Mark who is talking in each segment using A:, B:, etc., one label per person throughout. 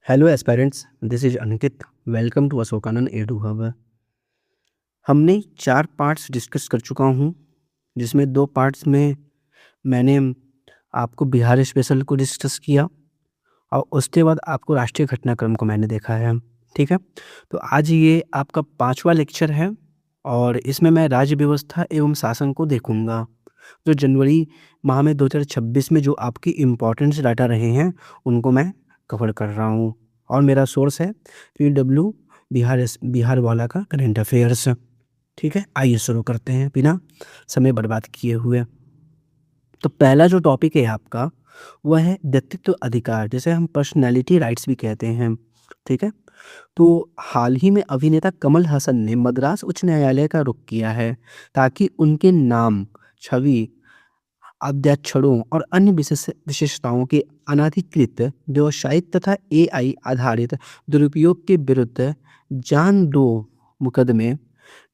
A: Hello aspirants, this is Ankit. Welcome to Ashokanand edu hub. हमने 4 parts discuss कर चुका हूँ, जिसमें 2 पार्ट्स में मैंने आपको बिहार स्पेशल को डिस्कस किया और उसके बाद आपको राष्ट्रीय घटनाक्रम को मैंने देखा है। ठीक है? तो आज ये आपका 5वां लेक्चर है और इसमें मैं राज्य व्यवस्था एवं शासन को देखूँगा। जो जनवरी माह में 2026 में जो आपकी इम्पोर्टेंस डाटा रहे हैं, उनको मैं कवर कर रहा हूँ और मेरा सोर्स है पीडब्ल्यू बिहार वाला का करंट अफेयर्स। ठीक है? आइए शुरू करते हैं बिना समय बर्बाद किए हुए। तो पहला जो टॉपिक है आपका, वह है व्यक्तित्व अधिकार, जिसे हम पर्सनैलिटी राइट्स भी कहते हैं। ठीक है? तो हाल ही में अभिनेता कमल हसन ने मद्रास उच्च न्यायालय का रुख किया है ताकि उनके नाम, छवि, अध्यक्षरों और अन्य विशेषताओं के अनधिकृत व्यावसायिक तथा एआई आधारित दुरुपयोग के विरुद्ध जान दो मुकदमे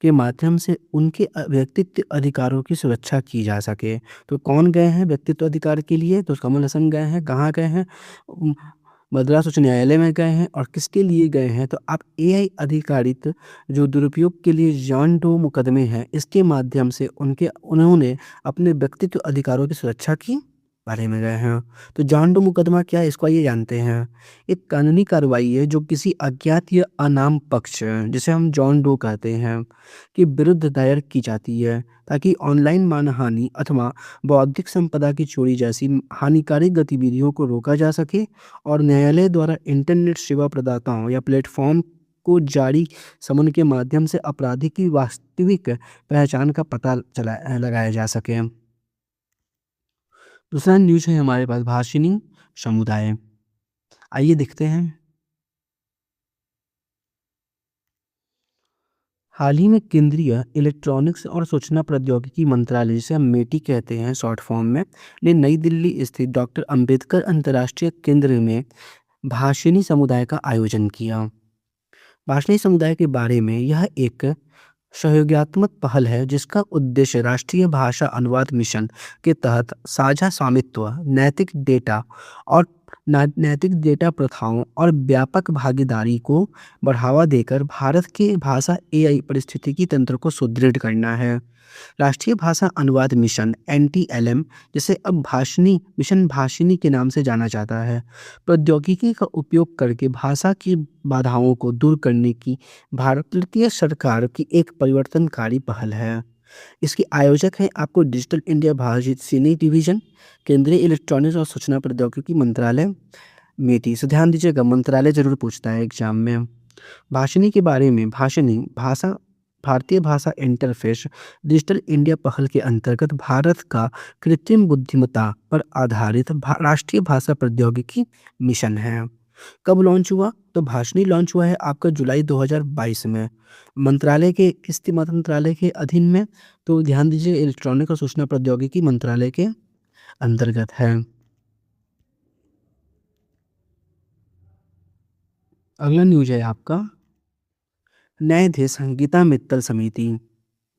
A: के माध्यम से उनके व्यक्तित्व अधिकारों की सुरक्षा की जा सके। तो कौन गए हैं व्यक्तित्व अधिकार के लिए? तो कमल हसन गए हैं। कहाँ गए हैं? मद्रास उच्च न्यायालय में गए हैं। और किसके लिए गए हैं? तो आप एआई आधारित जो दुरुपयोग के लिए जॉन डो मुकदमे हैं, इसके माध्यम से उन्होंने अपने व्यक्तित्व अधिकारों की सुरक्षा की बारे में गए हैं। तो जॉन डो मुकदमा क्या है, इसको आइए जानते हैं। एक कानूनी कार्रवाई है जो किसी अज्ञात या अनाम पक्ष, जिसे हम जॉन डो कहते हैं, के विरुद्ध दायर की जाती है ताकि ऑनलाइन मानहानि अथवा बौद्धिक संपदा की चोरी जैसी हानिकारक गतिविधियों को रोका जा सके और न्यायालय द्वारा इंटरनेट सेवा प्रदाताओं या प्लेटफॉर्म को जारी समन के माध्यम से अपराधी की वास्तविक पहचान का पता लगाया जा सके। दूसरा न्यूज़ है हमारे पास भाषिणी समुदाय। आइए देखते हैं। हाल ही में केंद्रीय इलेक्ट्रॉनिक्स और सूचना प्रौद्योगिकी मंत्रालय, जिसे हम मेटी कहते हैं शॉर्ट फॉर्म में, ने नई दिल्ली स्थित डॉक्टर अंबेडकर अंतर्राष्ट्रीय केंद्र में भाषिणी समुदाय का आयोजन किया। भाषणी समुदाय के बारे में यह एक सहयोगात्मक पहल है जिसका उद्देश्य राष्ट्रीय भाषा अनुवाद मिशन के तहत साझा स्वामित्व, नैतिक डेटा प्रथाओं और व्यापक भागीदारी को बढ़ावा देकर भारत के भाषा एआई पारिस्थितिकी तंत्र को सुदृढ़ करना है। राष्ट्रीय भाषा अनुवाद मिशन एनटीएलएम, जिसे अब भाषिनी के नाम से जाना जाता है, प्रौद्योगिकी का उपयोग करके भाषा की बाधाओं को दूर करने की भारतीय सरकार की एक परिवर्तनकारी पहल है। इसके आयोजक हैं आपको डिजिटल इंडिया भाषिनी डिवीजन, केंद्रीय इलेक्ट्रॉनिक्स और सूचना प्रौद्योगिकी मंत्रालय, मेटी। से ध्यान दीजिएगा, मंत्रालय जरूर पूछता है एग्जाम में। भाषिनी के बारे में, भाषिनी भाषा भारतीय भाषा इंटरफेस डिजिटल इंडिया पहल के अंतर्गत भारत का कृत्रिम बुद्धिमत्ता पर आधारित राष्ट्रीय भाषा प्रौद्योगिकी मिशन है। कब लॉन्च हुआ? तो भाषिनी लॉन्च हुआ है आपका जुलाई 2022 में। मंत्रालय के मंत्रालय के अधीन में, तो ध्यान दीजिए इलेक्ट्रॉनिक और सूचना प्रौद्योगिकी मंत्रालय के अंतर्गत है। अगला न्यूज है आपका न्यायाधीश गीता मित्तल समिति,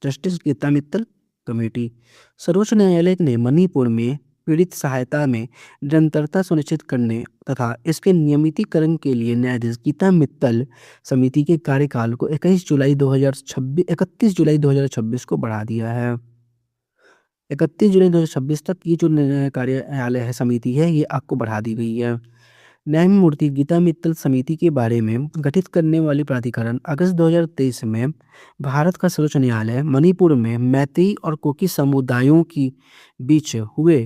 A: जस्टिस गीता मित्तल कमेटी। सर्वोच्च न्यायालय ने मणिपुर में पीड़ित सहायता में निरंतरता सुनिश्चित करने तथा इसके नियमितीकरण के लिए न्यायाधीश गीता मित्तल समिति के कार्यकाल को 31 जुलाई 2026 को बढ़ा दिया है। 31 जुलाई 2026 तक ये जो कार्यालय है, समिति है, ये आपको बढ़ा दी गई है। न्यायमूर्ति गीता मित्तल समिति के बारे में गठित करने वाली प्राधिकरण अगस्त 2023 में भारत का सर्वोच्च न्यायालय मणिपुर में मैतेई और कुकी समुदायों की बीच हुए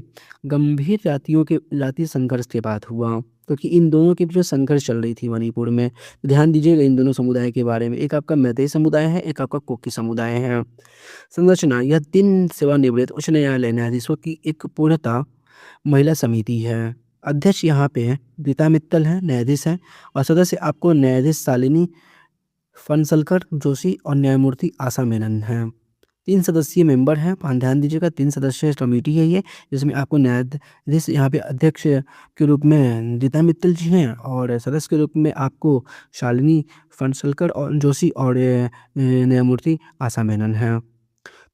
A: गंभीर जातीय संघर्ष के बाद हुआ, क्योंकि इन दोनों के बीच संघर्ष चल रही थी मणिपुर में। ध्यान दीजिएगा इन दोनों समुदाय के बारे में, एक आपका मैतेई समुदाय है, एक आपका कुकी समुदाय है। संरचना, यह 3 सेवानिवृत्त उच्च न्यायालय न्यायाधीशों की एक पूर्णतः महिला समिति है। अध्यक्ष यहाँ पे हैं गीता मित्तल हैं, न्यायाधीश हैं, और सदस्य आपको न्यायाधीश शालिनी फणसलकर जोशी और न्यायमूर्ति आशा मेनन हैं। 3 सदस्यीय मेंबर हैं, ध्यान दीजिएगा 3 सदस्यीय कमेटी है ये, जिसमें आपको न्यायाधीश यहाँ पे अध्यक्ष के रूप में गीता मित्तल जी हैं और सदस्य के रूप में आपको शालिनी फणसलकर और जोशी और न्यायमूर्ति आशा मेनन हैं।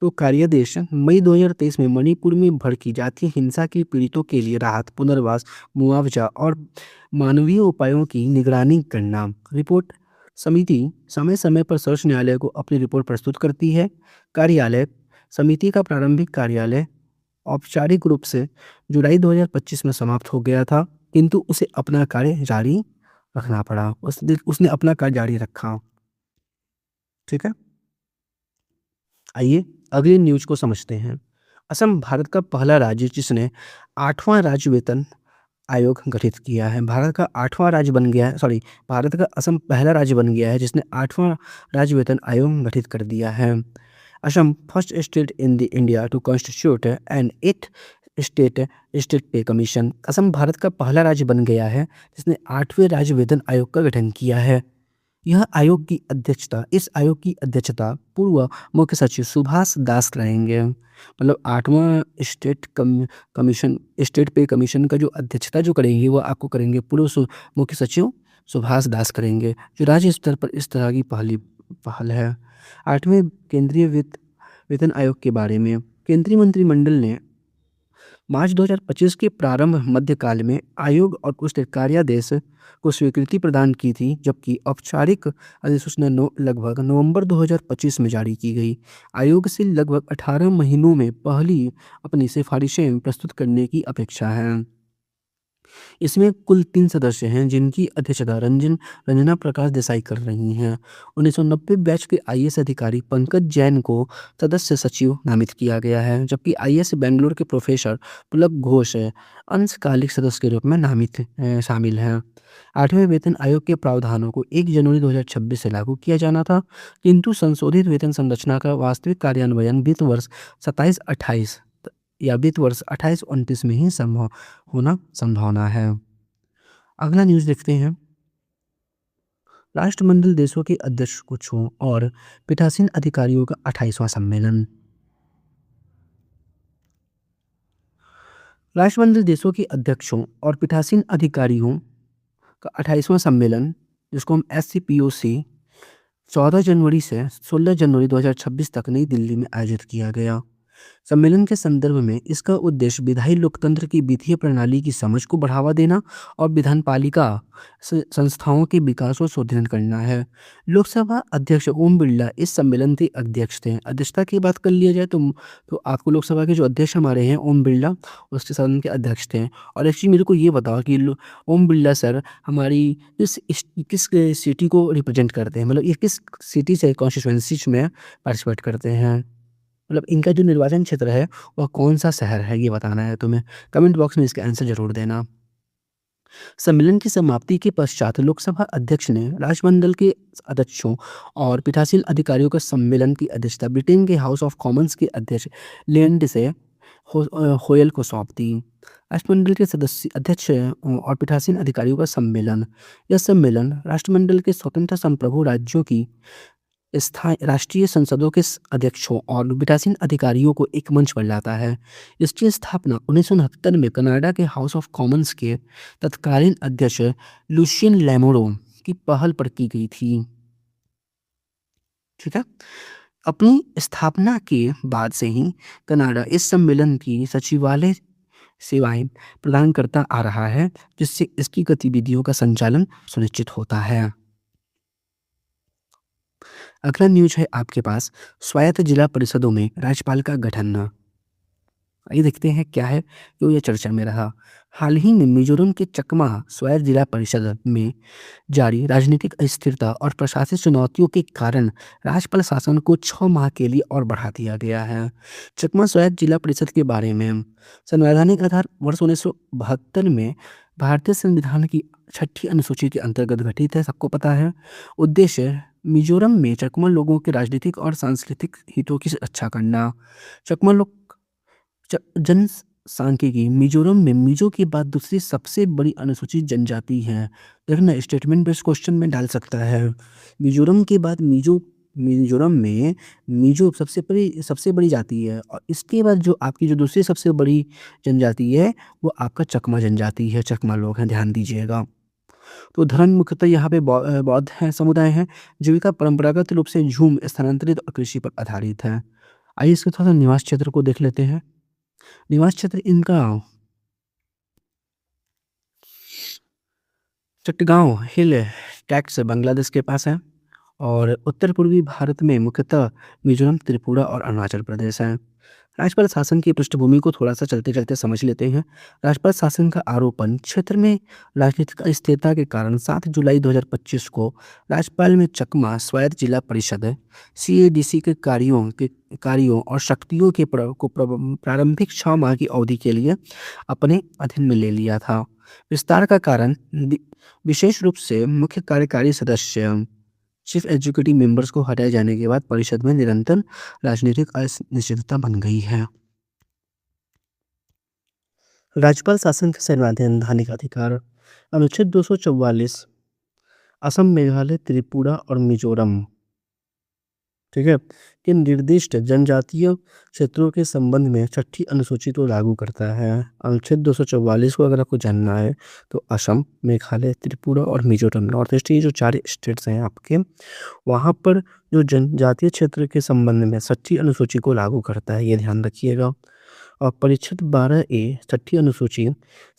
A: तो कार्यादेश मई 2023 में मणिपुर में भड़की जातीय हिंसा के पीड़ितों के लिए राहत, पुनर्वास, मुआवजा और मानवीय उपायों की निगरानी करना। रिपोर्ट समिति समय समय पर सर्वोच्च न्यायालय को अपनी रिपोर्ट प्रस्तुत करती है। कार्यालय समिति का प्रारंभिक कार्यालय औपचारिक रूप से जुलाई 2025 में समाप्त हो गया था, किंतु उसे अपना कार्य जारी रखना पड़ा। उसने अपना कार्य जारी रखा। ठीक है, आइए अगली न्यूज को समझते हैं। असम भारत का पहला राज्य जिसने 8वां राज्य वेतन आयोग गठित किया है। भारत का 8वां राज्य बन गया है, सॉरी, भारत का असम पहला राज्य बन गया है जिसने 8वां राज्य वेतन आयोग गठित कर दिया है। Assam first state in the India to constitute an 8th state पे कमीशन। असम भारत का पहला राज्य बन गया है जिसने 8वें राज्य वेतन आयोग का गठन किया है। इस आयोग की अध्यक्षता पूर्व मुख्य सचिव सुभाष दास करेंगे। मतलब 8वां स्टेट पे कमीशन का जो अध्यक्षता जो करेंगे वो आपको करेंगे मुख्य सचिव सुभाष दास करेंगे, जो राज्य स्तर पर इस तरह की पहल है। 8वें केंद्रीय वेतन आयोग के बारे में केंद्रीय मंत्रिमंडल ने मार्च 2025 के प्रारंभ मध्यकाल में आयोग और उसके कार्यादेश को स्वीकृति प्रदान की थी, जबकि औपचारिक अधिसूचना लगभग नवंबर 2025 में जारी की गई। आयोग से लगभग 18 महीनों में पहली अपनी सिफारिशें प्रस्तुत करने की अपेक्षा है। इसमें कुल 3 सदस्य हैं जिनकी अध्यक्षता रंजना प्रकाश देसाई कर रही हैं। 1990 बैच के आईएएस अधिकारी पंकज जैन को सदस्य सचिव नामित किया गया है, जबकि आईएएस बेंगलुरु के प्रोफेसर पुलक घोष अंशकालिक सदस्य के रूप में शामिल हैं। 8वें वेतन आयोग के प्रावधानों को 1 जनवरी 2026 से लागू किया जाना था, किंतु संशोधित वेतन संरचना का वास्तविक कार्यान्वयन वित्त वर्ष 27-28 या वित्त वर्ष 28-29 में ही संभावना है। अगला न्यूज़ देखते हैं। राष्ट्रमंडल देशों के अध्यक्षों और पीठासीन अधिकारियों का 28वां सम्मेलन। राष्ट्रमंडल देशों के अध्यक्षों और पीठासीन अधिकारियों का 28वां सम्मेलन, जिसको हम SCPOC 14 जनवरी से 16 जनवरी 2026 तक नई दिल्ली में आयोजित किया गया। सम्मेलन के संदर्भ में इसका उद्देश्य विधायी लोकतंत्र की वित्तीय प्रणाली की समझ को बढ़ावा देना और विधानपालिका संस्थाओं के विकास को सुदृढ़ करना है। लोकसभा अध्यक्ष ओम बिरला इस सम्मेलन के अध्यक्ष थे। अध्यक्षता की बात कर लिया जाए तो आपको लोकसभा के जो अध्यक्ष हमारे हैं ओम बिरला, उसके सदन के अध्यक्ष थे। और एक्चुअली मेरे को ये बताओ कि ओम बिरला सर हमारी किस सिटी को रिप्रेजेंट करते हैं, मतलब ये किस सिटी से कॉन्स्टिट्यूएंसी में पार्टिसिपेट करते हैं, मतलब इनका जो निर्वाचन क्षेत्र है वह कौन सा शहर है, ये बताना है तुम्हें। कमेंट बॉक्स में इसका आंसर जरूर देना। सम्मेलन की समाप्ति के पश्चात लोकसभा अध्यक्ष ने राष्ट्रमंडल के अध्यक्षों और पीठासीन अधिकारियों के सम्मेलन की अध्यक्षता ब्रिटेन के हाउस ऑफ कॉमन्स के अध्यक्ष लिंडसे होयल को सौंप दी। राष्ट्रमंडल के अध्यक्ष और पीठासीन अधिकारियों का सम्मेलन। यह सम्मेलन राष्ट्रमंडल के स्वतंत्र संप्रभु राज्यों की राष्ट्रीय संसदों के अध्यक्षों और पीठासीन अधिकारियों को एक मंच पर लाता है। इसकी स्थापना 1969 में कनाडा के हाउस ऑफ कॉमन्स के तत्कालीन अध्यक्ष लुशियन लैमोरो की पहल पर की गई थी। ठीक है, अपनी स्थापना के बाद से ही कनाडा इस सम्मेलन की सचिवालय सेवाएं प्रदान करता आ रहा है, जिससे इसकी गतिविधियों का संचालन सुनिश्चित होता है। अगला न्यूज है आपके पास, स्वायत्त जिला परिषदों में राज्यपाल का गठन। आइए देखते हैं क्या है जो ये चर्चा में रहा। हाल ही में मिजोरम के चकमा स्वायत्त जिला परिषद में जारी राजनीतिक अस्थिरता और प्रशासनिक चुनौतियों के कारण राज्यपाल शासन को 6 माह के लिए और बढ़ा दिया गया है। चकमा स्वायत्त जिला परिषद के बारे में संवैधानिक आधार वर्ष 1972 में भारतीय संविधान की 6ठी अनुसूची के अंतर्गत गठित है, सबको पता है। उद्देश्य मिजोरम में चकमा लोगों के राजनीतिक और सांस्कृतिक हितों की रक्षा करना। चकमा लोग जनसांख्यिकी मिजोरम में मिजो के बाद दूसरी सबसे बड़ी अनुसूचित जनजाति है। देखना स्टेटमेंट बेस्ड क्वेश्चन में डाल सकता है। मिजोरम के बाद मिजोरम में मिजो सबसे बड़ी जाति है, और इसके बाद जो आपकी जो दूसरी सबसे बड़ी जनजाति है वो आपका चकमा जनजाति है, चकमा लोग हैं, ध्यान दीजिएगा। तो धर्म मुख्यतः यहाँ पे बौद्ध है समुदाय है। जीविका परंपरागत रूप से झूम, स्थानांतरित और कृषि पर आधारित है। आइए इसके थोड़ा सा निवास क्षेत्र को देख लेते हैं। निवास क्षेत्र इनका चट्टगांव हिल टैक्स बांग्लादेश के पास है और उत्तर पूर्वी भारत में मुख्यतः मिजोरम, त्रिपुरा और अरुणाचल प्रदेश है। राज्यपाल शासन की पृष्ठभूमि को थोड़ा सा चलते चलते समझ लेते हैं। राज्यपाल शासन का आरोपण क्षेत्र में राजनीतिक अस्थिरता के कारण 7 जुलाई 2025 को राज्यपाल में चकमा स्वायत्त जिला परिषद सीएडीसी के कार्यों और शक्तियों को प्रारंभिक 6 माह की अवधि के लिए अपने अधीन में ले लिया था। विस्तार का कारण विशेष रूप से मुख्य कार्यकारी सदस्य चीफ एग्जीक्यूटिव मेंबर्स को हटाए जाने के बाद परिषद में निरंतर राजनीतिक अनिश्चितता बन गई है। राज्यपाल शासन के संवैधानिक अधिकार अनुच्छेद 244 असम, मेघालय, त्रिपुरा और मिजोरम, ठीक है, कि निर्दिष्ट जनजातीय क्षेत्रों के संबंध में छठी अनुसूची को लागू करता है। अनुच्छेद 244 को अगर आपको जानना है तो असम, मेघालय, त्रिपुरा और मिजोरम, नॉर्थ ईस्ट, ये जो 4 स्टेट्स हैं आपके, वहाँ पर जो जनजातीय क्षेत्र के संबंध में छठी अनुसूची को लागू करता है, ये ध्यान रखिएगा। और परिच्छेद 12 ए छठी अनुसूची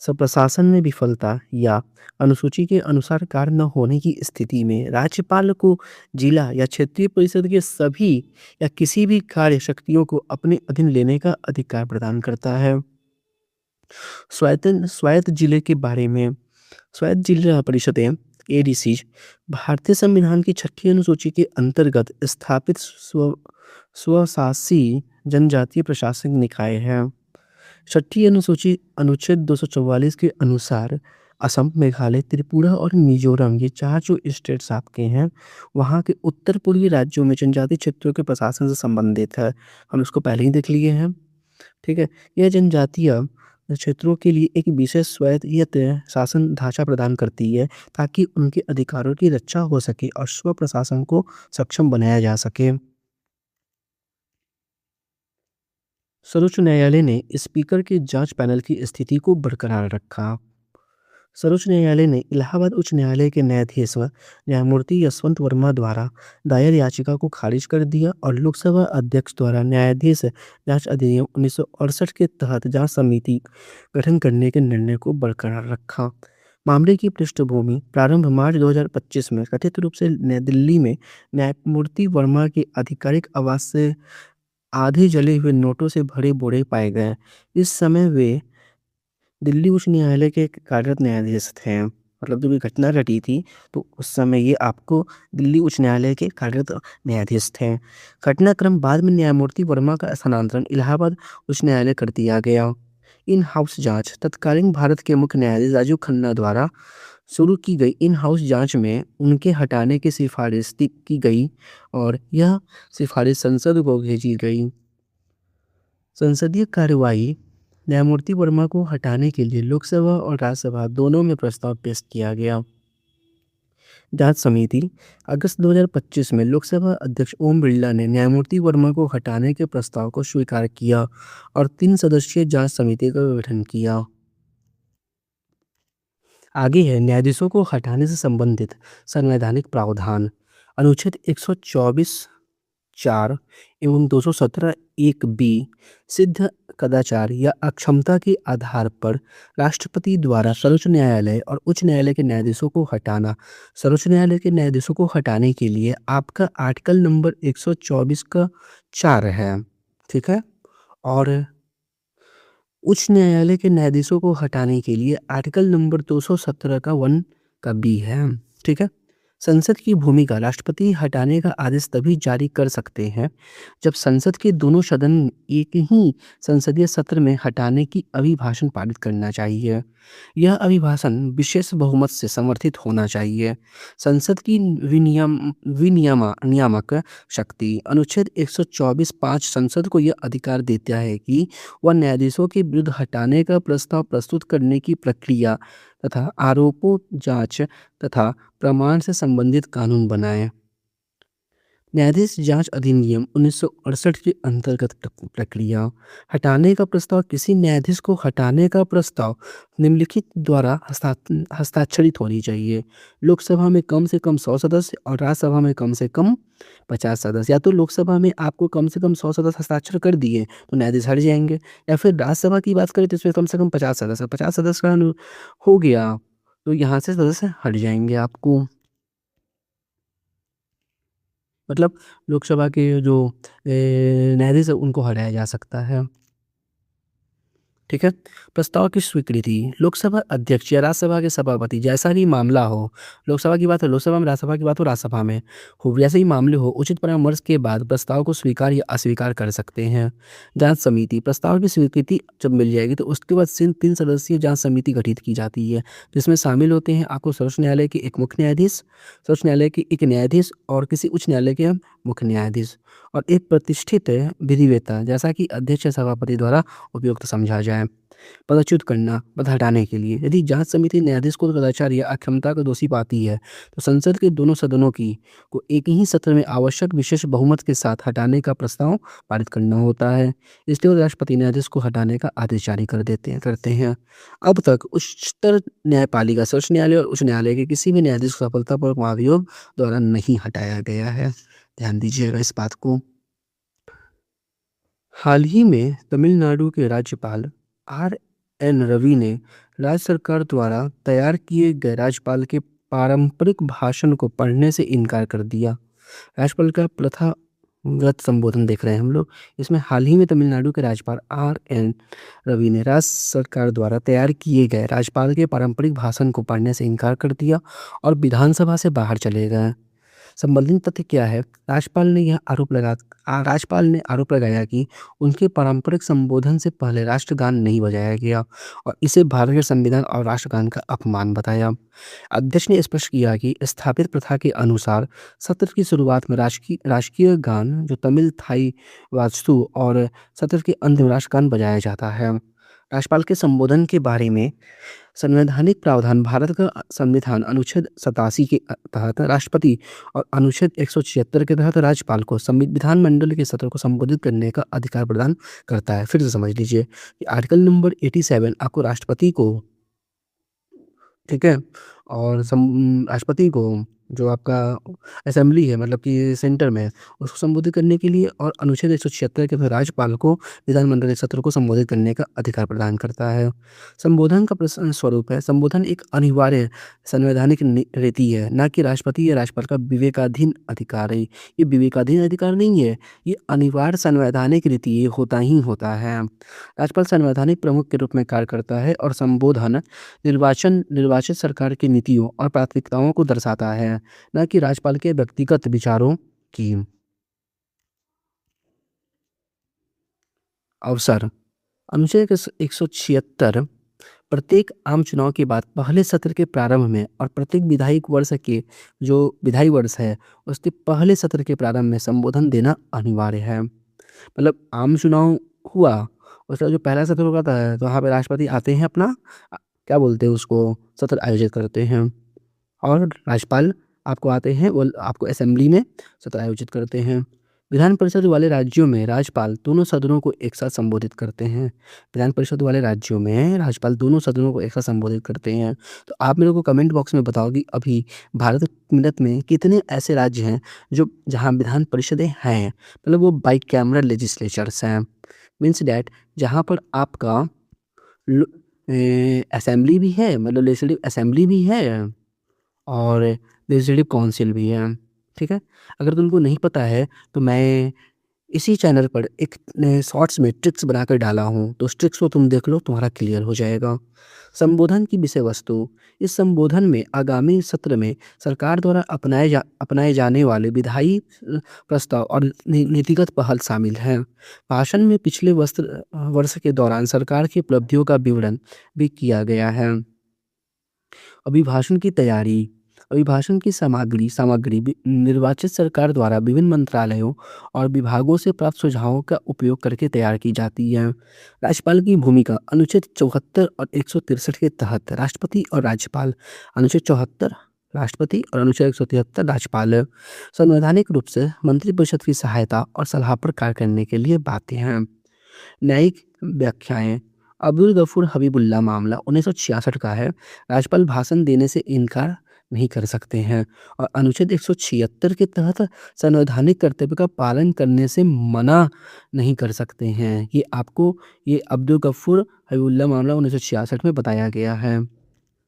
A: सब प्रशासन में विफलता या अनुसूची के अनुसार कार्य न होने की स्थिति में राज्यपाल को जिला या क्षेत्रीय परिषद के सभी या किसी भी कार्य शक्तियों को अपने अधीन लेने का अधिकार प्रदान करता है। स्वायत्त स्वायत्त जिले के बारे में, स्वायत्त जिला परिषदें एडीसी भारतीय संविधान की छठी अनुसूची के अंतर्गत स्थापित स्वशासी जनजातीय प्रशासनिक निकाय है। छठी अनुसूची अनुच्छेद 244 के अनुसार असम, मेघालय, त्रिपुरा और मिजोरम, ये 4 जो स्टेट्स आपके हैं, वहाँ के उत्तर पूर्वी राज्यों में जनजातीय क्षेत्रों के प्रशासन से संबंधित है। हम इसको पहले ही देख लिए हैं, ठीक है। यह जनजातीय क्षेत्रों के लिए एक विशेष स्वायत्त शासन ढांचा प्रदान करती है ताकि उनके अधिकारों की रक्षा हो सके और स्व प्रशासन को सक्षम बनाया जा सके। सर्वोच्च न्यायालय ने स्पीकर के जांच पैनल की स्थिति को बरकरार रखा। सर्वोच्च न्यायालय ने इलाहाबाद उच्च न्यायालय के न्यायाधीश न्यायमूर्ति यशवंत वर्मा द्वारा दायर याचिका को खारिज कर दिया और लोकसभा अध्यक्ष द्वारा न्यायाधीश जांच अधिनियम 1968 के तहत जांच समिति गठन करने के निर्णय को बरकरार रखा। मामले की पृष्ठभूमि प्रारंभ मार्च 2025 में कथित रूप से नई दिल्ली में न्यायमूर्ति वर्मा के आधिकारिक आवास से आधे जले हुए नोटों से भरे बोरे पाए गए। इस समय वे दिल्ली उच्च न्यायालय के कार्यरत न्यायाधीश थे। मतलब जब ये घटना घटी थी तो उस समय ये आपको दिल्ली उच्च न्यायालय के कार्यरत न्यायाधीश थे। घटनाक्रम बाद में न्यायमूर्ति वर्मा का स्थानांतरण इलाहाबाद उच्च न्यायालय कर दिया गया। इन हाउस जांच तत्कालीन भारत के मुख्य न्यायाधीश राजीव खन्ना द्वारा शुरू की गई इन हाउस जांच में उनके हटाने की सिफारिश की गई और यह सिफारिश संसद को भेजी गई। संसदीय कार्यवाही न्यायमूर्ति वर्मा को हटाने के लिए लोकसभा और राज्यसभा दोनों में प्रस्ताव पेश किया गया। जांच समिति अगस्त 2025 में लोकसभा अध्यक्ष ओम बिरला ने न्यायमूर्ति वर्मा को हटाने के प्रस्ताव को स्वीकार किया और 3 सदस्यीय जांच समिति का गठन किया। आगे है न्यायाधीशों को हटाने से संबंधित संवैधानिक प्रावधान। अनुच्छेद 124(4) एवं 217(1)(b) सिद्ध कदाचार या अक्षमता के आधार पर राष्ट्रपति द्वारा सर्वोच्च न्यायालय और उच्च न्यायालय के न्यायाधीशों को हटाना। सर्वोच्च न्यायालय के न्यायाधीशों को हटाने के लिए आपका आर्टिकल नंबर 124 का 4 है, ठीक है। और उच्च न्यायालय के न्यायाधीशों को हटाने के लिए आर्टिकल नंबर 217 का 1 का बी है, ठीक है। संसद की भूमिका राष्ट्रपति हटाने का आदेश तभी जारी कर सकते हैं जब संसद के दोनों सदन एक ही संसदीय सत्र में हटाने की अभिभाषण पारित करना चाहिए। यह अभिभाषण विशेष बहुमत से समर्थित होना चाहिए। संसद की नियामक शक्ति अनुच्छेद 124(5) संसद को यह अधिकार देता है कि वह न्यायाधीशों के विरुद्ध हटाने का प्रस्ताव प्रस्तुत करने की प्रक्रिया तथा आरोपों, जांच तथा प्रमाण से संबंधित कानून बनाए। न्यायाधीश जांच अधिनियम 1968 के अंतर्गत प्रक्रिया हटाने का प्रस्ताव। किसी न्यायाधीश को हटाने का प्रस्ताव निम्नलिखित द्वारा हस्ताक्षरित होनी चाहिए। लोकसभा में कम से कम 100 सदस्य और राज्यसभा में कम से कम 50 सदस्य। या तो लोकसभा में आपको कम से कम 100 सदस्य हस्ताक्षर कर दिए तो न्यायाधीश हट जाएंगे, या फिर राज्यसभा की बात करें तो इसमें कम से कम 50 सदस्य, 50 सदस्य का हो गया तो यहाँ से सदस्य हट जाएंगे आपको। मतलब लोकसभा के जो न्यायाधीश है उनको हटाया जा सकता है। ठीक है। प्रस्ताव की स्वीकृति लोकसभा अध्यक्ष या राज्यसभा के सभापति, जैसा भी मामला हो, लोकसभा की बात हो लोकसभा में, राज्यसभा की बात हो राज्यसभा में हो, जैसे ही मामले हो उचित परामर्श के बाद प्रस्ताव को स्वीकार या अस्वीकार कर सकते हैं। जांच समिति प्रस्ताव की स्वीकृति जब मिल जाएगी तो उसके बाद 3 सदस्यीय जांच समिति गठित की जाती है, जिसमें शामिल होते हैं आपको सर्वोच्च न्यायालय के एक मुख्य न्यायाधीश, सर्वोच्च न्यायालय के एक न्यायाधीश और किसी उच्च न्यायालय के मुख्य न्यायाधीश और एक प्रतिष्ठित विधिवेत्ता, जैसा कि अध्यक्ष या सभापति द्वारा उपयुक्त समझा जाए। पदच्युत करना, पद हटाने के लिए यदि जांच समिति न्यायाधीश को कदाचार या अक्षमता का दोषी पाती है तो संसद के दोनों सदनों की को एक ही सत्र में आवश्यक विशेष बहुमत के साथ हटाने का प्रस्ताव पारित करना होता है। इसलिए वो राष्ट्रपति न्यायाधीश को हटाने का आदेश जारी करते हैं। अब तक उच्चतर न्यायपालिका, सर्वोच्च न्यायालय और उच्च न्यायालय के किसी भी न्यायाधीश को सफलतापूर्वक महाभियोग द्वारा नहीं हटाया गया है। ध्यान दीजिएगा इस बात को। हाल ही में तमिलनाडु के राज्यपाल आर.एन. रवि ने राज्य सरकार द्वारा तैयार किए गए राज्यपाल के पारंपरिक भाषण को पढ़ने से इनकार कर दिया। राज्यपाल का प्रथागत संबोधन देख रहे हैं हम लोग। इसमें हाल ही में तमिलनाडु के राज्यपाल आर.एन. रवि ने राज्य सरकार द्वारा तैयार किए गए राज्यपाल के पारंपरिक भाषण को पढ़ने से इनकार कर दिया और विधानसभा से बाहर चले गए। संबंधित तथ्य क्या है? राज्यपाल ने आरोप लगाया कि उनके पारंपरिक संबोधन से पहले राष्ट्रगान नहीं बजाया गया और इसे भारत के संविधान और राष्ट्रगान का अपमान बताया। अध्यक्ष ने स्पष्ट किया कि स्थापित प्रथा के अनुसार सत्र की शुरुआत में राष्ट्रीय गान जो तमिल थाई वास्तु और सत्र के अंत में राष्ट्रगान बजाया जाता है। राज्यपाल के संबोधन के बारे में संवैधानिक प्रावधान भारत का संविधान अनुच्छेद 87 के तहत राष्ट्रपति और अनुच्छेद 176 के तहत राज्यपाल को विधानमंडल के सत्र को संबोधित करने का अधिकार प्रदान करता है। फिर से समझ लीजिए कि आर्टिकल नंबर 87 आपको राष्ट्रपति को, ठीक है, और राष्ट्रपति को जो आपका असेंबली है मतलब कि सेंटर में उसको संबोधित करने के लिए, और अनुच्छेद 176 के तहत राज्यपाल को विधानमंडल के सत्र को संबोधित करने का अधिकार प्रदान करता है। संबोधन का स्वरूप है, संबोधन एक अनिवार्य संवैधानिक रीति है, ना कि राष्ट्रपति या राज्यपाल का विवेकाधीन अधिकार है। ये विवेकाधीन अधिकार नहीं है, ये अनिवार्य संवैधानिक रीति ये होता ही होता है। राज्यपाल संवैधानिक प्रमुख के रूप में कार्य करता है और संबोधन निर्वाचित सरकार की नीतियों और प्राथमिकताओं को दर्शाता है, न कि राज्यपाल के व्यक्तिगत विचारों की। अवसर अनुच्छेद 176 प्रत्येक आम चुनाव के बाद पहले सत्र के प्रारंभ में और प्रत्येक विधायी वर्ष के जो विधायी वर्ष है उसके पहले सत्र के प्रारंभ में संबोधन देना अनिवार्य है। मतलब आम चुनाव हुआ उसका जो पहला सत्र होगा था तो वहाँ पे राष्ट्रपति आते हैं, अपना क्या बोलते हैं उसको, सत्र आयोजित करते हैं, और राज्यपाल आपको आते हैं, वो आपको असेंबली में सत्र आयोजित करते हैं। विधान परिषद वाले राज्यों में राज्यपाल दोनों सदनों को एक साथ संबोधित करते हैं। विधान परिषद वाले राज्यों में राज्यपाल दोनों सदनों को एक साथ संबोधित करते हैं। तो आप मेरे को कमेंट बॉक्स में बताओ कि अभी भारत मिनट में कितने ऐसे राज्य हैं जो जहाँ विधान परिषदें हैं, मतलब वो बाई कैमरल लेजिस्लेचर्स हैं। मीन्स डैट जहाँ पर आपका असेंबली भी है, मतलब लेजिस्लेटिव असेंबली भी है और लेजिस्लेटिव काउंसिल भी है। ठीक है, अगर तुमको नहीं पता है तो मैं इसी चैनल पर एक शॉर्ट्स में ट्रिक्स बनाकर डाला हूँ, तो उस ट्रिक्स को तुम देख लो, तुम्हारा क्लियर हो जाएगा। संबोधन की विषय वस्तु, इस संबोधन में आगामी सत्र में सरकार द्वारा अपनाए जाने वाले विधायी प्रस्ताव और नीतिगत पहल शामिल हैं। भाषण में पिछले वर्ष के दौरान सरकार की उपलब्धियों का विवरण भी किया गया है। अभिभाषण की तैयारी, अभिभाषण की सामग्री निर्वाचित सरकार द्वारा विभिन्न मंत्रालयों और विभागों से प्राप्त सुझावों का उपयोग करके तैयार की जाती है। राज्यपाल की भूमिका अनुच्छेद 74 और 163 के तहत राष्ट्रपति और राज्यपाल, अनुच्छेद 74 राष्ट्रपति और अनुच्छेद 173 राज्यपाल। संवैधानिक रूप से मंत्रिपरिषद की सहायता और सलाह पर कार्य करने के लिए बाध्य हैं। न्यायिक व्याख्याएं। अब्दुल गफूर हबीबुल्लाह मामला 1966 का है। राज्यपाल भाषण देने से इनकार नहीं कर सकते हैं और अनुच्छेद 176 के तहत संवैधानिक कर्तव्य का पालन करने से मना नहीं कर सकते हैं। ये अब्दुल गफूर हबीबुल्लाह मामला 1966 में बताया गया है।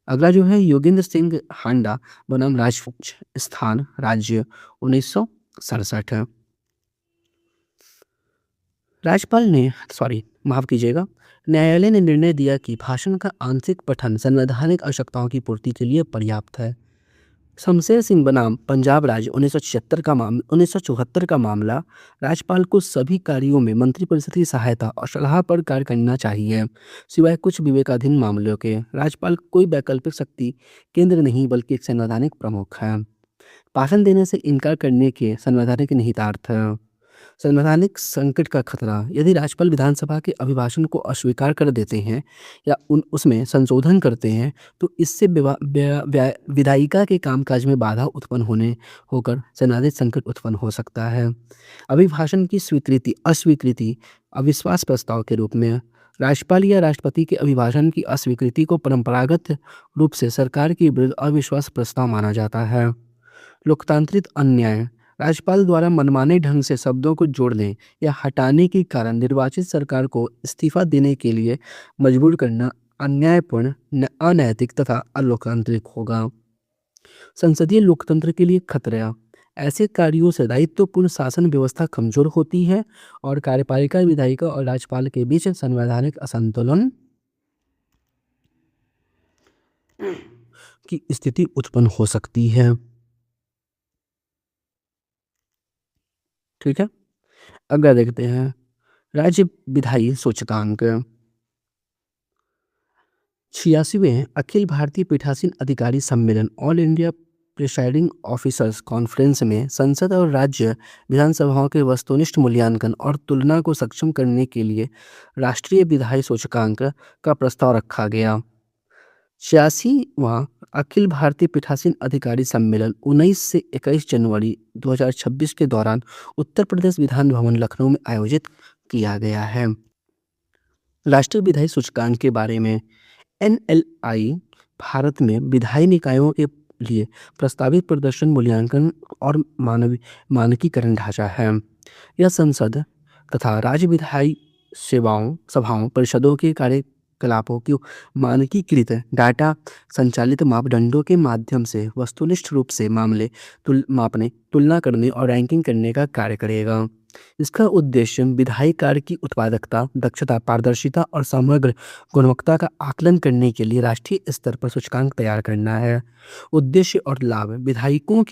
A: अगला जो है योगेंद्र सिंह हांडा बनाम राजस्थान राज्य 1967। राज्यपाल ने माफ कीजिएगा, न्यायालय ने निर्णय दिया कि भाषण का आंशिक पठन संवैधानिक आवश्यकताओं की पूर्ति के लिए पर्याप्त है। शमशेर सिंह बनाम पंजाब राज्य 1974 का मामला। राज्यपाल को सभी कार्यों में मंत्रिपरिषद की सहायता और सलाह पर कार्य करना चाहिए, सिवाय कुछ विवेकाधीन मामलों के। राज्यपाल कोई वैकल्पिक शक्ति केंद्र नहीं बल्कि एक संवैधानिक प्रमुख है। भाषण देने से इनकार करने के संवैधानिक निहितार्थ। संवैधानिक संकट का खतरा। यदि राज्यपाल विधानसभा के अभिभाषण को अस्वीकार कर देते हैं या उसमें संशोधन करते हैं तो इससे विधायिका के कामकाज में बाधा उत्पन्न होकर संवैधानिक संकट उत्पन्न हो सकता है। अभिभाषण की अस्वीकृति अविश्वास प्रस्ताव के रूप में। राज्यपाल या राष्ट्रपति के अभिभाषण की अस्वीकृति को परंपरागत रूप से सरकार के विरुद्ध अविश्वास प्रस्ताव माना जाता है। लोकतांत्रिक अन्याय। राज्यपाल द्वारा मनमाने ढंग से शब्दों को जोड़ने या हटाने के कारण निर्वाचित सरकार को इस्तीफा देने के लिए मजबूर करना अन्यायपूर्ण, अनैतिक तथा अलोकतांत्रिक होगा। संसदीय लोकतंत्र के लिए खतरा। ऐसे कार्यों से दायित्वपूर्ण शासन व्यवस्था कमजोर होती है और कार्यपालिका, विधायिका और राज्यपाल के बीच संवैधानिक असंतुलन की स्थिति उत्पन्न हो सकती है। ठीक है, अगला देखते हैं राज्य विधायी सूचकांक। 86वें अखिल भारतीय पीठासीन अधिकारी सम्मेलन all India presiding officers conference में संसद और राज्य विधानसभाओं के वस्तुनिष्ठ मूल्यांकन और तुलना को सक्षम करने के लिए राष्ट्रीय विधायी सूचकांक का प्रस्ताव रखा गया। 86वां अखिल भारतीय पीठासीन अधिकारी सम्मेलन 19 से 21 जनवरी 2026 के दौरान उत्तर प्रदेश विधान भवन लखनऊ में आयोजित किया गया है। राष्ट्रीय विधायी सूचकांक के बारे में। एनएलआई भारत में विधायी निकायों के लिए प्रस्तावित प्रदर्शन मूल्यांकन और मानकीकरण ढांचा है। यह संसद तथा राज्य विधायी सभाओं परिषदों के कार्यकलापों की मानकीकृत डाटा संचालित मापदंडों के माध्यम से वस्तुनिष्ठ रूप से मामले मापने, तुलना करने और रैंकिंग करने का कार्य करेगा। इसका उद्देश्य विधायी कार्य की उत्पादकता, दक्षता, पारदर्शिता और समग्र गुणवत्ता का आकलन करने के लिए राष्ट्रीय स्तर पर सूचकांक तैयार करना है। उद्देश्य और लाभ। विधायकों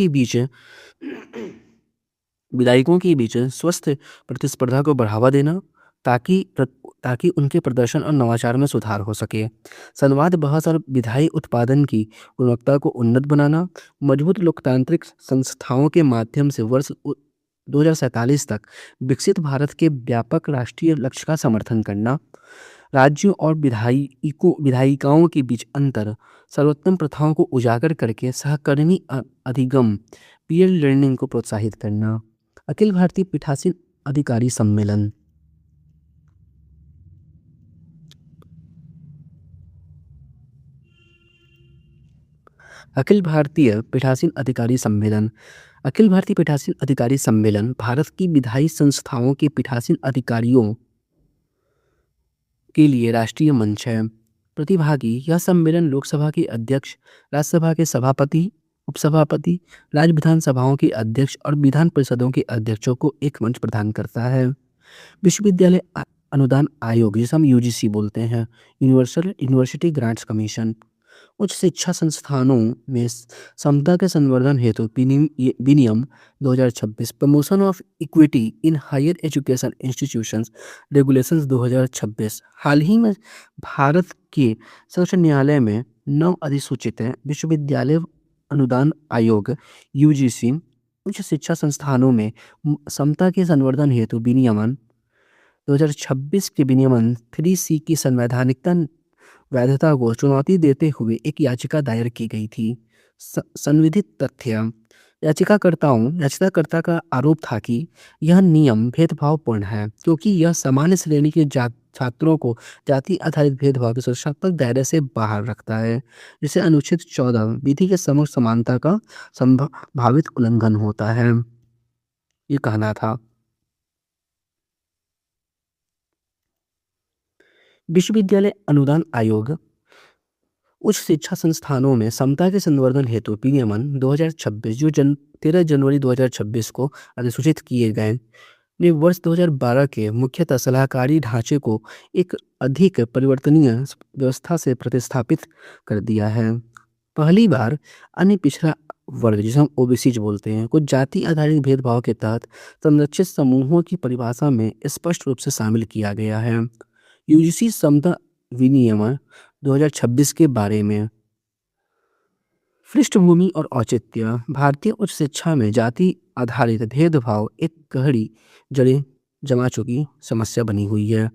A: के बीच स्वस्थ प्रतिस्पर्धा को बढ़ावा देना ताकि उनके प्रदर्शन और नवाचार में सुधार हो सके। संवाद, बहस और विधायी उत्पादन की गुणवत्ता को उन्नत बनाना। मजबूत लोकतांत्रिक संस्थाओं के माध्यम से वर्ष 2047 तक विकसित भारत के व्यापक राष्ट्रीय लक्ष्य का समर्थन करना। राज्यों और विधायिकाओं के बीच अंतर, सर्वोत्तम प्रथाओं को उजागर करके सहकर्मी अधिगम, पीयर लर्निंग को प्रोत्साहित करना। अखिल भारतीय पीठासीन अधिकारी सम्मेलन। अखिल भारतीय पीठासीन अधिकारी सम्मेलन। अखिल भारतीय पीठासीन अधिकारी सम्मेलन भारत की विधायी संस्थाओं के पीठासीन अधिकारियों के लिए राष्ट्रीय मंच है। प्रतिभागी। यह सम्मेलन लोकसभा के अध्यक्ष, राज्यसभा के सभापति, उपसभापति, राज्य विधानसभाओं के अध्यक्ष और विधान परिषदों के अध्यक्षों को एक मंच प्रदान करता है। विश्वविद्यालय अनुदान आयोग, जिसे हम यूजीसी बोलते हैं, यूनिवर्सल यूनिवर्सिटी ग्रांट्स कमीशन। उच्च शिक्षा संस्थानों में समता के संवर्धन हेतु विनियम 2026, promotion of equity in higher education institutions regulations 2026। हाल ही में भारत के सर्वोच्च न्यायालय में नव अधिसूचित विश्वविद्यालय अनुदान आयोग यूजीसी उच्च शिक्षा संस्थानों में समता के संवर्धन हेतु विनियमन 2026 के विनियमन 3C की संवैधानिकता वैधता को चुनौती देते हुए एक याचिका दायर की गई थी। संविधित तथ्य। याचिकाकर्ता का आरोप था कि यह नियम भेदभावपूर्ण है क्योंकि यह सामान्य श्रेणी के छात्रों को जाति आधारित भेदभाव के सुरक्षात्मक दायरे से बाहर रखता है, जिसे अनुच्छेद 14 विधि के समक्ष समानता का संभावित उल्लंघन होता है। ये कहना था। विश्वविद्यालय अनुदान आयोग उच्च शिक्षा संस्थानों में समता के संवर्धन हेतु विनियमन 2026 जो 13 जनवरी 2026 को अधिसूचित किए गए ने वर्ष 2012 के मुख्यतः सलाहकारी ढांचे को एक अधिक परिवर्तनीय व्यवस्था से प्रतिस्थापित कर दिया है। पहली बार अन्य पिछड़ा वर्ग जिसे हम ओबीसी बोलते हैं को जाति आधारित भेदभाव के तहत संरक्षित समूहों की परिभाषा में स्पष्ट रूप से शामिल किया गया है। यूजीसी समता विनियमन 2026 के बारे में। पृष्ठभूमि और औचित्य। भारतीय उच्च शिक्षा में जाति आधारित भेदभाव एक गहरी जड़ें जमा चुकी समस्या बनी हुई है।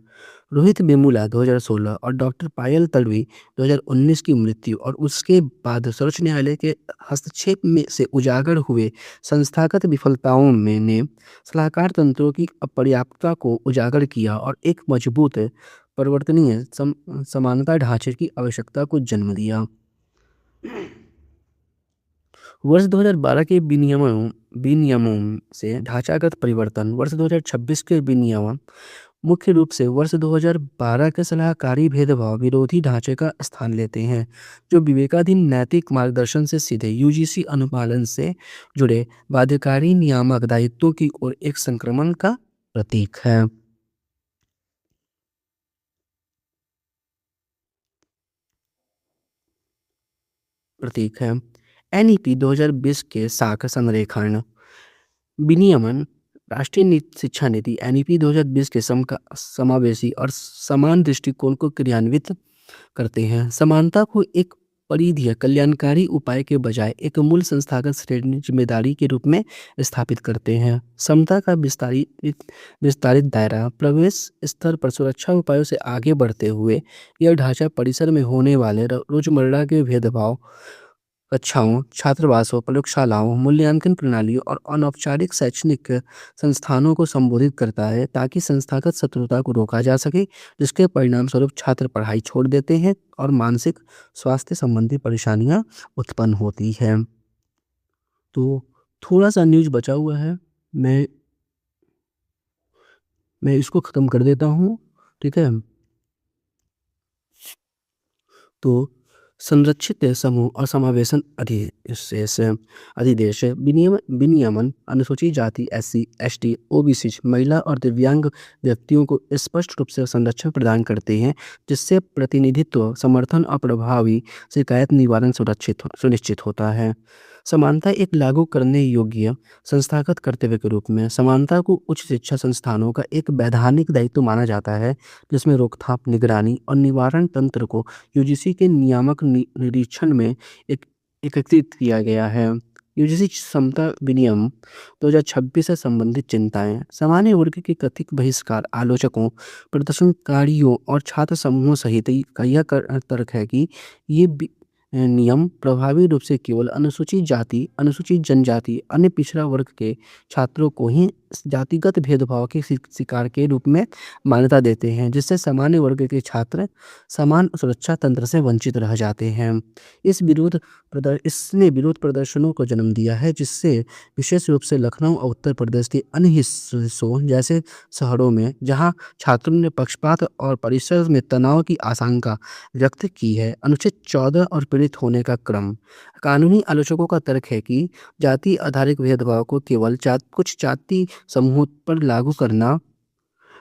A: रोहित वेमुला 2016 और डॉक्टर पायल तडवी 2019 की मृत्यु और उसके बाद सर्वोच्च न्यायालय के हस्तक्षेप में से उजागर हुए संस्थागत विफलताओं में ने सलाहकार तंत्रों की अपर्याप्तता को उजागर किया और एक मजबूत परिवर्तनीय समानता ढांचे की आवश्यकता को जन्म दिया। वर्ष 2012 के विनियमों से ढांचागत परिवर्तन। वर्ष 2026 के विनियम मुख्य रूप से वर्ष 2012 के सलाहकारी भेदभाव विरोधी ढांचे का स्थान लेते हैं, जो विवेकाधीन नैतिक मार्गदर्शन से सीधे यूजीसी अनुपालन से जुड़े बाध्यकारी नियामक दायित्वों की ओर एक संक्रमण का प्रतीक है। एनईपी 2020 के शाखा संरेखण विनियमन। राष्ट्रीय शिक्षा नीति एनईपी 2020 के समावेशी और समान दृष्टिकोण को क्रियान्वित करते हैं। समानता को एक परिधीय कल्याणकारी उपाय के बजाय एक मूल संस्थागत श्रेणी जिम्मेदारी के रूप में स्थापित करते हैं। समता का विस्तारित दायरा। प्रवेश स्तर पर सुरक्षा उपायों से आगे बढ़ते हुए यह ढांचा परिसर में होने वाले रोजमर्रा के भेदभाव, कक्षाओं, छात्रावासों, प्रयोगशालाओं, मूल्यांकन प्रणालियों और अनौपचारिक शैक्षणिक संस्थानों को संबोधित करता है ताकि संस्थागत शत्रुता को रोका जा सके, जिसके परिणामस्वरूप छात्र पढ़ाई छोड़ देते हैं और मानसिक स्वास्थ्य संबंधी परेशानियां उत्पन्न होती हैं। तो थोड़ा सा न्यूज़ बचा हुआ है, मैं इसको ख़त्म कर देता हूँ। ठीक है। तो संरक्षित समूह और समावेशन अधिदेश विनियमन अनुसूचित जाति, एससी, एसटी, ओबीसी, महिला और दिव्यांग व्यक्तियों को स्पष्ट रूप से संरक्षण प्रदान करते हैं, जिससे प्रतिनिधित्व, समर्थन और प्रभावी शिकायत निवारण सुनिश्चित होता है। समानता एक लागू करने योग्य संस्थागत कर्तव्य के रूप में समानता को उच्च शिक्षा संस्थानों का एक वैधानिक दायित्व माना जाता है, जिसमें रोकथाम, निगरानी और निवारण तंत्र को यूजीसी के नियामक निरीक्षण में एकीकृत किया गया है। यूजीसी समता विनियम 2026 से संबंधित चिंताएं। सामान्य वर्ग के कथित बहिष्कार, आलोचकों, प्रदर्शनकारियों और छात्र समूहों सहित का यह तर्क है कि ये नियम प्रभावी रूप से केवल अनुसूचित जाति, अनुसूचित जनजाति, अन्य पिछड़ा वर्ग के छात्रों को ही जातिगत भेदभाव के शिकार के रूप में मान्यता देते हैं, जिससे सामान्य वर्ग के छात्र समान सुरक्षा तंत्र से वंचित रह जाते हैं। इसने विरोध प्रदर्शनों को जन्म दिया है, जिससे विशेष रूप से लखनऊ और उत्तर प्रदेश के अन्य हिस्सों जैसे शहरों में, जहां छात्रों ने पक्षपात और परिसर में तनाव की आशंका व्यक्त की है। अनुच्छेद 14 और पीड़ित होने का क्रम। कानूनी आलोचकों का तर्क है कि जाति आधारित भेदभाव को केवल कुछ जाति समूहों पर लागू करना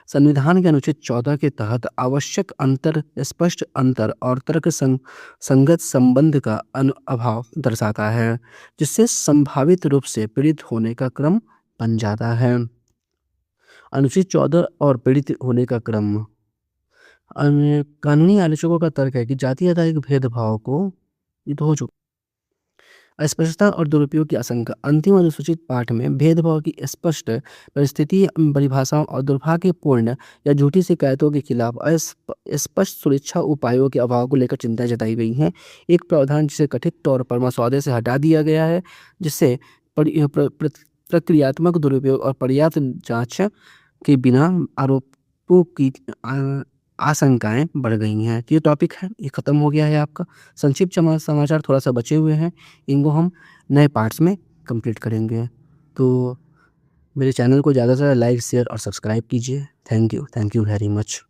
A: संविधान के अनुच्छेद 14 के तहत आवश्यक अंतर, स्पष्ट अंतर और तर्क संगत संबंध का अभाव दर्शाता है, जिससे संभावित रूप से पीड़ित होने का क्रम बन जाता है। अनुच्छेद 14 और पीड़ित होने का क्रम। कानूनी आलोचकों का तर्क है कि जाति आधारित भेदभाव को अस्पष्टता और दुरुपयोग की आशंका। अंतिम अनुसूचित पाठ में भेदभाव की स्पष्ट परिस्थिति, परिभाषाओं और दुर्भाग्यपूर्ण या झूठी शिकायतों के खिलाफ स्पष्ट सुरक्षा उपायों के अभाव को लेकर चिंता जताई गई है। एक प्रावधान जिसे कथित तौर पर मसौदे से हटा दिया गया है, जिससे प्रक्रियात्मक दुरुपयोग और पर्याप्त जांच के बिना आरोपों की आशंकाएं बढ़ गई हैं। तो ये टॉपिक है, ये ख़त्म हो गया है आपका। संक्षिप्त समाचार थोड़ा सा बचे हुए हैं, इनको हम नए पार्ट्स में कंप्लीट करेंगे। तो मेरे चैनल को ज़्यादा से ज़्यादा लाइक, शेयर और सब्सक्राइब कीजिए। Thank you very much.